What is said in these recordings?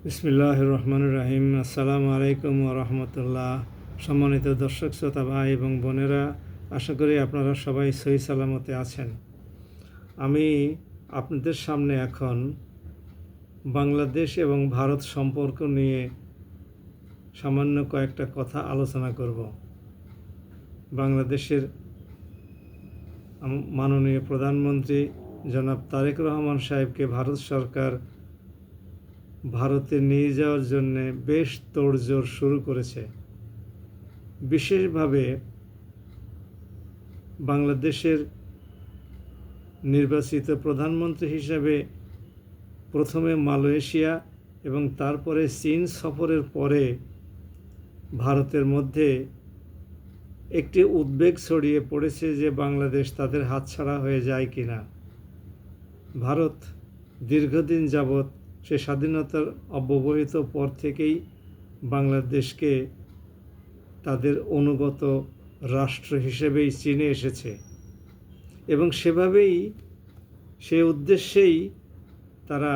বিসমিল্লাহির রহমানির রহিম। আসসালামু আলাইকুম ওয়া রাহমাতুল্লাহ। সম্মানিত দর্শক শ্রোতা ভাই এবং বোনেরা, আশা করি আপনারা সবাই সহি সালামতে আছেন। আমি আপনাদের সামনে এখন বাংলাদেশ এবং ভারত সম্পর্ক নিয়ে সামান্য কয়েকটা কথা আলোচনা করব। বাংলাদেশের মাননীয় প্রধানমন্ত্রী জনাব তারেক রহমান সাহেবকে ভারত সরকার ভারতে নিয়ে যাওয়ার জন্য বেশ তোড়জোড় শুরু করেছে। বিশেষভাবে বাংলাদেশের নির্বাচিত প্রধানমন্ত্রী হিসাবে প্রথমে মালয়েশিয়া এবং তারপরে চীন সফরের পরে ভারতের মধ্যে একটি উদ্বেগ ছড়িয়ে পড়েছে যে বাংলাদেশ তাদের হাতছাড়া হয়ে যায় কিনা। ভারত দীর্ঘদিন যাবৎ সে স্বাধীনতার অব্যবহিত পর থেকেই বাংলাদেশকে তাদের অনুগত রাষ্ট্র হিসেবেই চিনে এসেছে এবং সেভাবেই সে উদ্দেশ্যেই তারা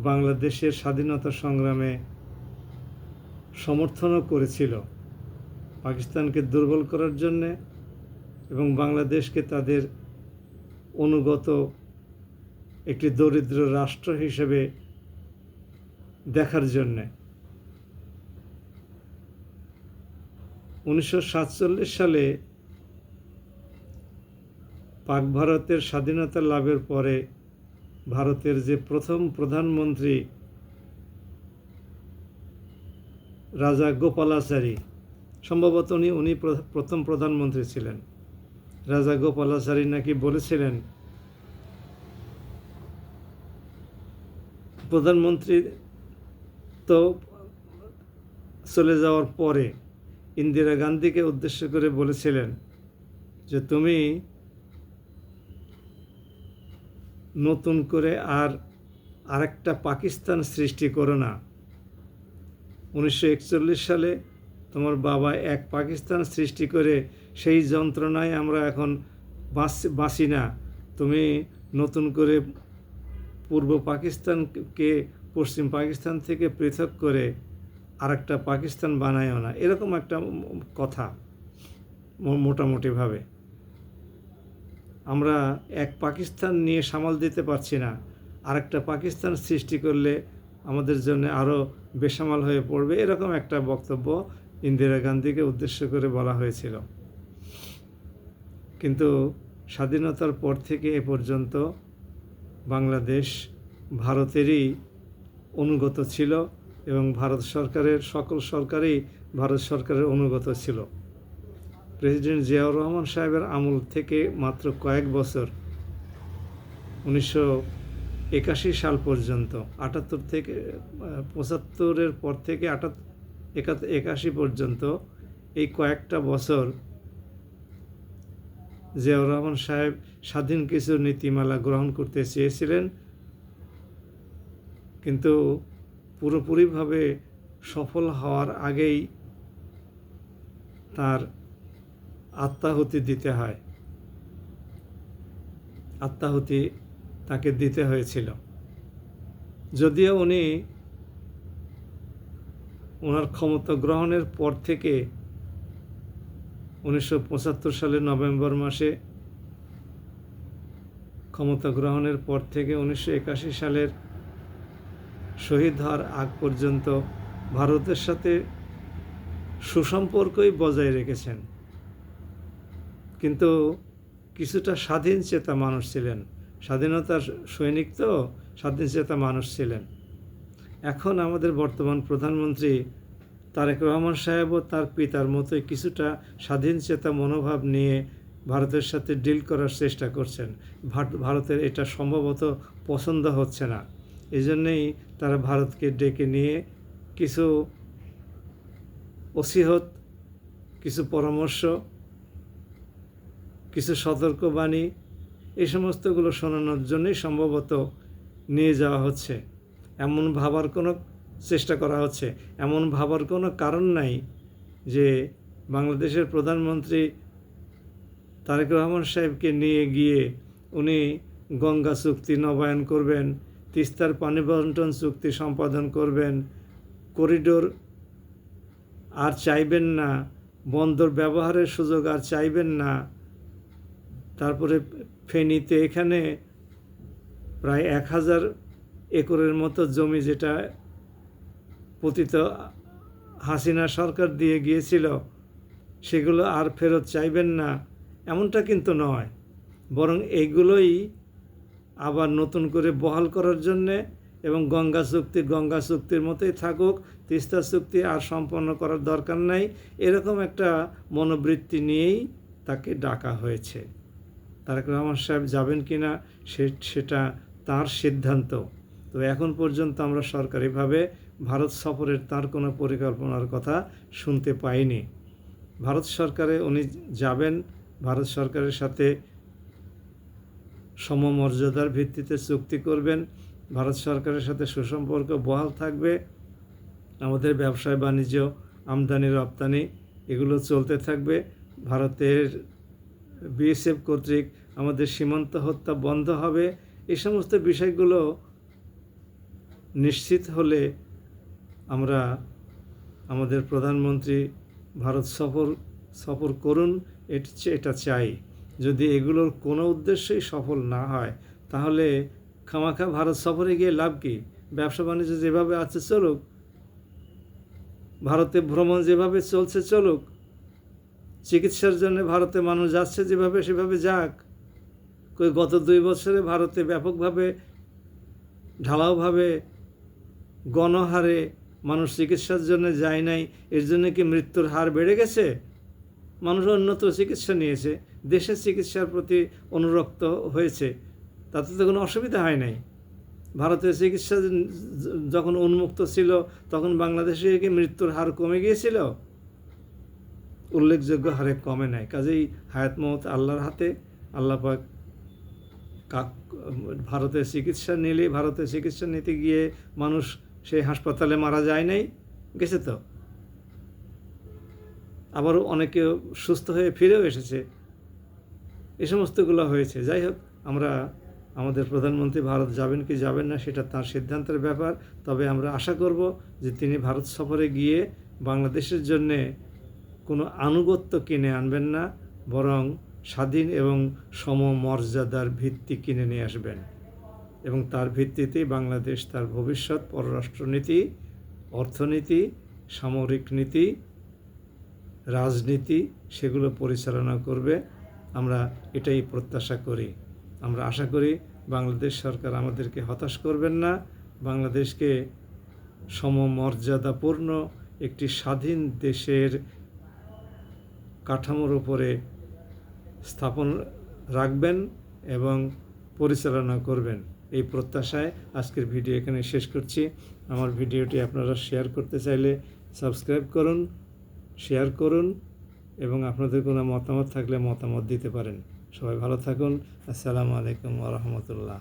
বাংলাদেশের স্বাধীনতা সংগ্রামে সমর্থনও করেছিল পাকিস্তানকে দুর্বল করার জন্যে এবং বাংলাদেশকে তাদের অনুগত একটি দরিদ্র রাষ্ট্র হিসেবে দেখার জন্যে। 1947 সালে পাক ভারতের স্বাধীনতা লাভের পরে ভারতের যে প্রথম প্রধানমন্ত্রী রাজা গোপালাচারী, সম্ভবত উনি প্রথম প্রধানমন্ত্রী ছিলেন। রাজা গোপালাচারী নাকি বলেছিলেন, প্রধানমন্ত্রী তো চলে যাওয়ার পরে ইন্দিরা গান্ধীকে উদ্দেশ্য করে বলেছিলেন যে তুমি নতুন করে আরেকটা পাকিস্তান সৃষ্টি করো না। 1941 সালে তোমার বাবা এক পাকিস্তান সৃষ্টি করে সেই যন্ত্রণায় আমরা এখন বাঁচি না। তুমি নতুন করে পূর্ব পাকিস্তানকে পশ্চিম পাকিস্তান থেকে পৃথক করে আরেকটা পাকিস্তান বানায়ও না, এরকম একটা কথা। মোটামুটিভাবে আমরা এক পাকিস্তান নিয়ে সামাল দিতে পারছি না, আরেকটা পাকিস্তান সৃষ্টি করলে আমাদের জন্য আরও বেসামাল হয়ে পড়বে, এরকম একটা বক্তব্য ইন্দিরা গান্ধীকে উদ্দেশ্য করে বলা হয়েছিল। কিন্তু স্বাধীনতার পর থেকে এ পর্যন্ত বাংলাদেশ ভারতেরই অনুগত ছিল এবং ভারত সরকারের সকল সরকারই ভারত সরকারের অনুগত ছিল। প্রেসিডেন্ট জিয়াউর রহমান সাহেবের আমল থেকে মাত্র কয়েক বছর, 1981 সাল পর্যন্ত, 78 থেকে 75-এর পর থেকে 81 পর্যন্ত এই কয়েকটা বছর জিয়াউর রহমান সাহেব স্বাধীন কিছু নীতিমালা গ্রহণ করতে চেয়েছিলেন, কিন্তু পুরোপুরিভাবে সফল হওয়ার আগেই তার আত্মাহুতি দিতে হয়। আত্মাহুতি তাকে দিতে হয়েছিল। যদিও উনি ওনার ক্ষমতা গ্রহণের পর থেকে 1975 সালের নভেম্বর মাসে ক্ষমতা গ্রহণের পর থেকে 1981 সালের শহীদ হওয়ার আগ পর্যন্ত ভারতের সাথে সুসম্পর্কই বজায় রেখেছেন। কিন্তু কিছুটা স্বাধীন চেতা মানুষ ছিলেন, স্বাধীনতার সৈনিক তো স্বাধীন চেতা মানুষ ছিলেন। এখন আমাদের বর্তমান প্রধানমন্ত্রী তারেক রহমান সাহেবও তার পিতার মতোই কিছুটা স্বাধীন চেতা মনোভাব নিয়ে ভারতের সাথে ডিল করার চেষ্টা করছেন। ভারতের এটা সম্ভবত পছন্দ হচ্ছে না, এই জন্যেই তারা ভারতকে ডেকে নিয়ে কিছু নসিহত, কিছু পরামর্শ, কিছু সতর্কবাণী, এই সমস্তগুলো শোনানোর জন্যই সম্ভবত নিয়ে যাওয়া হচ্ছে। এমন ভাবার কোনো চেষ্টা করা হচ্ছে, এমন ভাবার কোনো কারণ নাই যে বাংলাদেশের প্রধানমন্ত্রী তারেক রহমান সাহেবকে নিয়ে গিয়ে উনি গঙ্গা চুক্তি নবায়ন করবেন তিস্তার পানি বন্টন চুক্তি সম্পাদন করবেন, করিডোর আর চাইবেন না, বন্দর ব্যবহারের সুযোগ আর চাইবেন না। তারপরে ফেনীতে এখানে প্রায় 1000 একরের মতো জমি, যেটা পতিত হাসিনা সরকার দিয়ে গিয়েছিল, সেগুলো আর ফেরত চাইবেন না, এমনটা কিন্তু নয়। বরং এইগুলোই আবার নতুন করে বহাল করার জন্যে, এবং গঙ্গা চুক্তির মতোই থাকুক, তিস্তা চুক্তি আর সম্পন্ন করার দরকার নাই, এরকম একটা মনোবৃত্তি নিয়েই তাকে ডাকা হয়েছে। তারেক রহমান সাহেব যাবেন কি না সেটা তার সিদ্ধান্ত। তো এখন পর্যন্ত আমরা সরকারিভাবে ভারত সফরের তার কোনো পরিকল্পনার কথা শুনতে পাইনি। ভারত সরকারে উনি যাবেন, ভারত সরকারের সাথে সমমর্যাদার ভিত্তিতে চুক্তি করবেন, ভারত সরকারের সাথে সুসম্পর্ক বহাল থাকবে, আমাদের ব্যবসায় বাণিজ্য, আমদানি রপ্তানি এগুলো চলতে থাকবে, ভারতের বিএসএফ কর্তৃক আমাদের সীমান্ত হত্যা বন্ধ হবে। এই সমস্ত বিষয়গুলো নিশ্চিত হলে আমরা আমাদের প্রধানমন্ত্রী ভারত সফর করুন, এটা চাই। যদি এগুলোর কোনো উদ্দেশ্যই সফল না হয়, তাহলে খামাখা ভারত সফরে গিয়ে লাভ কি? ব্যবসা বাণিজ্য যেভাবে আছে চলুক, ভারতে ভ্রমণ যেভাবে চলছে চলুক, চিকিৎসার জন্য ভারতে মানুষ যাচ্ছে যেভাবে সেভাবে যাক। গত 2 বছরে ভারতে ব্যাপকভাবে ঢালাওভাবে গণহারে মানুষ চিকিৎসার জন্য যায় নাই, এর জন্য কি মৃত্যুর হার বেড়ে গেছে? মানুষ অন্যত্র চিকিৎসা নিয়েছে, দেশের চিকিৎসার প্রতি অনুরক্ত হয়েছে, তাতে তো কোনো অসুবিধা হয় নাই। ভারতের চিকিৎসা যখন উন্মুক্ত ছিল, তখন বাংলাদেশে কি মৃত্যুর হার কমে গিয়েছিল? উল্লেখযোগ্য হারে কমে নাই। কাজেই হায়াত মওত আল্লাহর হাতে। আল্লাহ পাক ভারতের চিকিৎসা নিলে, ভারতের চিকিৎসা নিতে গিয়ে মানুষ সেই হাসপাতালে মারা যায় নাই, গেছে তো। আবারও অনেকে সুস্থ হয়ে ফিরেও এসেছে, এই সমস্তগুলো হয়েছে। যাই হোক, আমরা আমাদের প্রধানমন্ত্রী ভারত যাবেন কি যাবেন না সেটা তার সিদ্ধান্তের ব্যাপার। তবে আমরা আশা করব যে তিনি ভারত সফরে গিয়ে বাংলাদেশের জন্যে কোনো আনুগত্য কিনে আনবেন না, বরং স্বাধীন এবং সমমর্যাদার ভিত্তি কিনে নিয়ে আসবেন, এবং তার ভিত্তিতেই বাংলাদেশ তার ভবিষ্যৎ পররাষ্ট্রনীতি, অর্থনীতি, সামরিক নীতি, রাজনীতি সেগুলো পরিচালনা করবে। আমরা এটাই প্রত্যাশা করি। আমরা আশা করি বাংলাদেশ সরকার আমাদেরকে হতাশ করবেন না, বাংলাদেশকে সমমর্যাদাপূর্ণ একটি স্বাধীন দেশের কাঠামোর উপরে স্থাপন রাখবেন এবং পরিচালনা করবেন। এই প্রত্যাশায় আজকের ভিডিও এখানে শেষ করছি। আমার ভিডিওটি আপনারা শেয়ার করতে চাইলে সাবস্ক্রাইব করুন, শেয়ার করুন, এবং আপনাদের কোনো মতামত থাকলে মতামত দিতে পারেন। সবাই ভালো থাকুন। আসসালামু আলাইকুম ওয়া রাহমাতুল্লাহ।